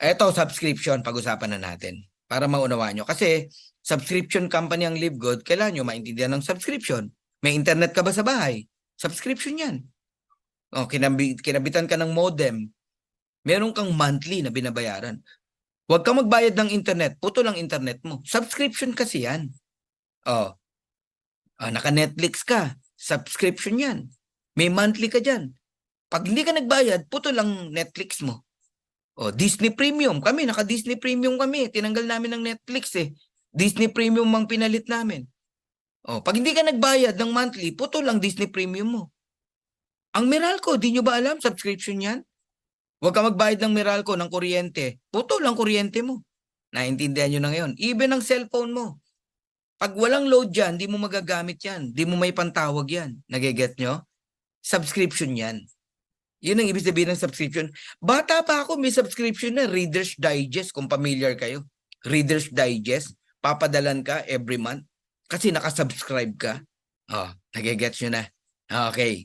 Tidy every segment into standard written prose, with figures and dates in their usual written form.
Ito, subscription, pag-usapan na natin para maunawaan nyo. Kasi subscription company ang LiveGood, kailangan nyo maintindihan ng subscription. May internet ka ba sa bahay? Subscription yan. O, kinabitan ka ng modem. Meron kang monthly na binabayaran. Huwag kang magbayad ng internet. Puto lang internet mo. Subscription kasi yan. O, naka-Netflix ka. Subscription yan. May monthly ka dyan. Pag hindi ka nagbayad, puto lang Netflix mo. O, Disney Premium. Kami, naka-Disney Premium kami. Tinanggal namin ng Netflix eh. Disney Premium ang pinalit namin. O, pag hindi ka nagbayad ng monthly, puto lang Disney Premium mo. Ang Meralco, di nyo ba alam? Subscription yan. Huwag ka magbayad ng Meralco, ng kuryente. Puto lang kuryente mo. Naintindihan nyo na ngayon. Even ang cellphone mo. Pag walang load dyan, di mo magagamit yan. Di mo may pantawag yan. Nageget nyo? Subscription yan. Yun ang ibig sabihin ng subscription. Bata pa ako, may subscription na Reader's Digest, kung familiar kayo. Reader's Digest, papadalan ka every month kasi nakasubscribe ka. Nagigets nyo na. Okay.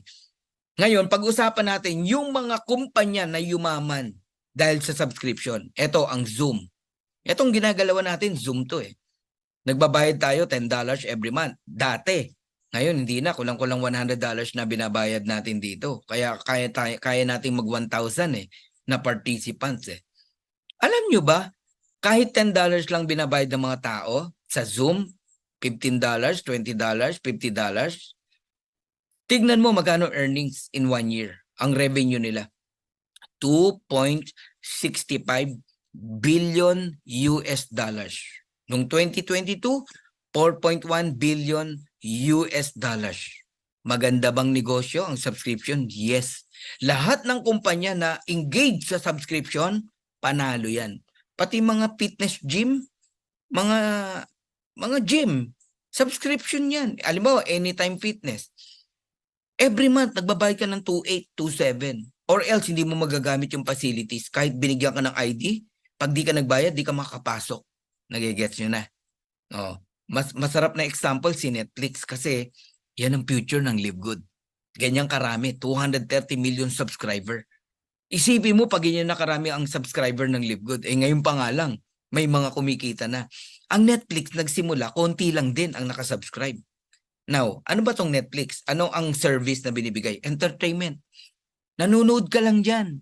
Ngayon, pag-usapan natin yung mga kumpanya na yumaman dahil sa subscription. Ito ang Zoom. Itong ginagalawan natin, Zoom to eh. Nagbabayad tayo $10 every month. Dati. Ngayon, hindi na. Kulang-kulang $100 na binabayad natin dito. Kaya kaya natin mag 1,000 eh, na participants eh. Alam nyo ba, kahit $10 lang binabayad ng mga tao sa Zoom, $15, $20, $50, tignan mo magkano earnings in 1 year. Ang revenue nila, 2.65 billion US dollars. Noong 2022, 4.1 billion US dollars. Maganda bang negosyo ang subscription? Yes. Lahat ng kumpanya na engage sa subscription, panalo yan. Pati mga fitness gym, mga gym, subscription yan. Alam mo, Anytime Fitness. Every month, nagbabayad ka ng 2,800, 2,700. Or else, hindi mo magagamit yung facilities. Kahit binigyan ka ng ID, pag di ka nagbayad, di ka makakapasok. Nagigets nyo na. Masarap na example si Netflix kasi yan ang future ng LiveGood. Ganyang karami, 230 million subscriber. Isipin mo pag ganyan na karami ang subscriber ng LiveGood. Ngayon pa nga lang, may mga kumikita na. Ang Netflix nagsimula, konti lang din ang nakasubscribe. Now, ano ba tong Netflix? Ano ang service na binibigay? Entertainment. Nanonood ka lang dyan.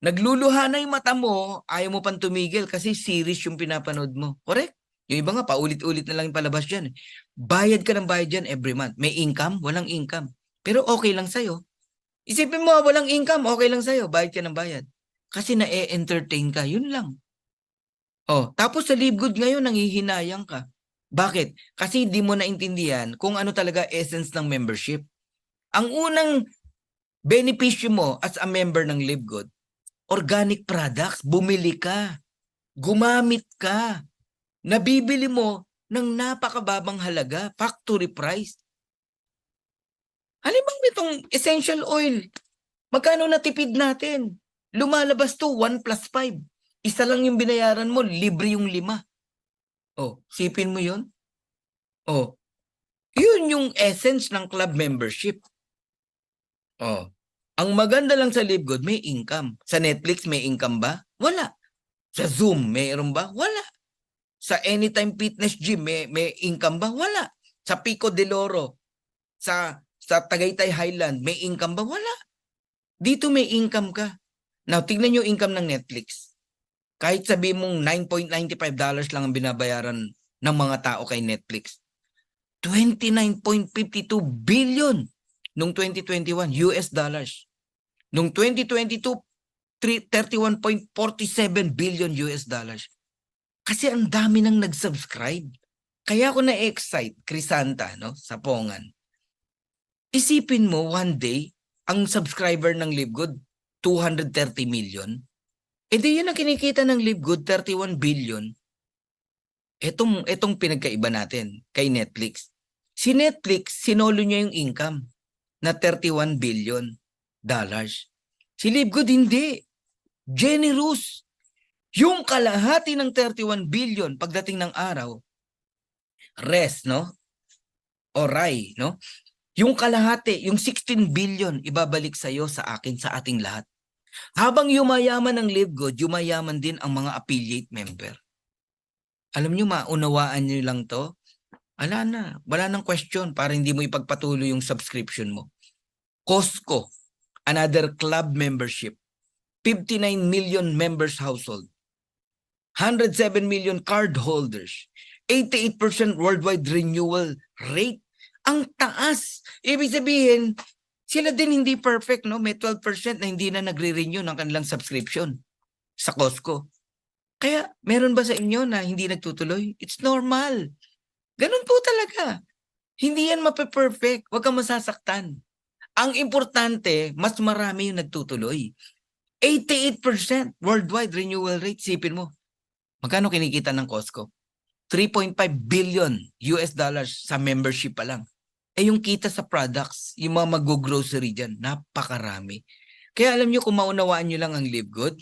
Nagluluha na yung mata mo, ayaw mo pang tumigil kasi series yung pinapanood mo. Correct? Yung iba nga, paulit-ulit na lang yung palabas dyan. Bayad ka ng bayad dyan every month. May income? Walang income. Pero okay lang sa'yo. Isipin mo, walang income, okay lang sa'yo. Bayad ka ng bayad. Kasi na-entertain ka, yun lang. Tapos sa LiveGood ngayon, nangihinayang ka. Bakit? Kasi di mo naintindihan kung ano talaga essence ng membership. Ang unang benepisyo mo as a member ng LiveGood, organic products, bumili ka, gumamit ka, nabibili mo ng napakababang halaga, factory price. Halimbawa itong essential oil, magkano natipid natin? Lumalabas to 1 plus 5. Isa lang yung binayaran mo, libre yung 5. Sipin mo yun? Yun yung essence ng club membership. Ang maganda lang sa LiveGood, may income. Sa Netflix, may income ba? Wala. Sa Zoom, mayroon ba? Wala. Sa Anytime Fitness Gym, may income ba? Wala. Sa Pico de Loro, sa Tagaytay Highland, may income ba? Wala. Dito may income ka. Now, tignan nyo income ng Netflix. Kahit sabi mong $9.95 lang ang binabayaran ng mga tao kay Netflix. 29.52 billion noong 2021 US dollars. Noong 2022, 31.47 billion US dollars. Kasi ang dami nang nag-subscribe. Kaya ako na-excite, Crisanta, sa Pongan. Isipin mo, one day, ang subscriber ng LiveGood, 230 million. Di yun ang kinikita ng LiveGood, 31 billion. Etong pinagkaiba natin kay Netflix. Si Netflix, sinolo niya yung income na 31 billion dollars. Si LiveGood hindi. Generous. Yung kalahati ng 31 billion pagdating ng araw, rest, o RAI, yung kalahati, yung 16 billion, ibabalik sa'yo, sa akin, sa ating lahat. Habang yumayaman ang LiveGood, yumayaman din ang mga affiliate member. Alam nyo, maunawaan nyo lang to. Wala nang question para hindi mo ipagpatuloy yung subscription mo. Costco, another club membership. 59 million members household. 107 million card holders. 88% worldwide renewal rate. Ang taas. Ibig sabihin, sila din hindi perfect, no? May 12% na hindi na nagre-renew ng kanilang subscription sa Costco. Kaya, meron ba sa inyo na hindi nagtutuloy? It's normal. Ganun po talaga. Hindi yan mape-perfect. Huwag kang masasaktan. Ang importante, mas marami yung nagtutuloy. 88% worldwide renewal rate. Sipin mo. Magkano kinikita ng Costco? 3.5 billion US dollars sa membership pa lang. Yung kita sa products, yung mga mag-grocery dyan, napakarami. Kaya alam nyo, kung maunawaan nyo lang ang LiveGood,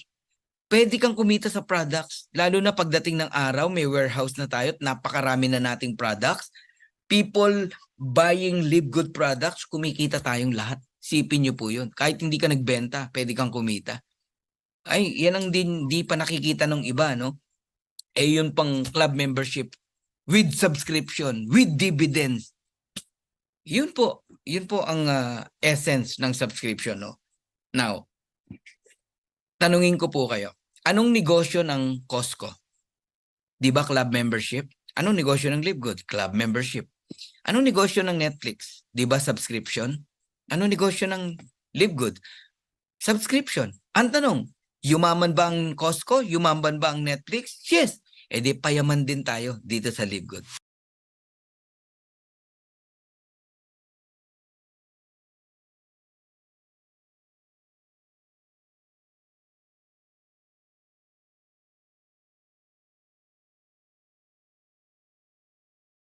pwede kang kumita sa products. Lalo na pagdating ng araw, may warehouse na tayo at napakarami na nating products. People buying LiveGood products, kumikita tayong lahat. Sipin nyo po yun. Kahit hindi ka nagbenta, pwede kang kumita. Ay, yan ang di pa nakikita ng iba, no? Yun pang club membership with subscription, with dividends. Yun po ang essence ng subscription, no? Now, tanungin ko po kayo, anong negosyo ng Costco? Di ba club membership? Anong negosyo ng LiveGood? Club membership. Anong negosyo ng Netflix? Di ba subscription? Anong negosyo ng LiveGood? Subscription. Ang tanong, yumaman ba ang Costco? Yumaman ba ang Netflix? Yes. Di payaman din tayo dito sa LiveGood.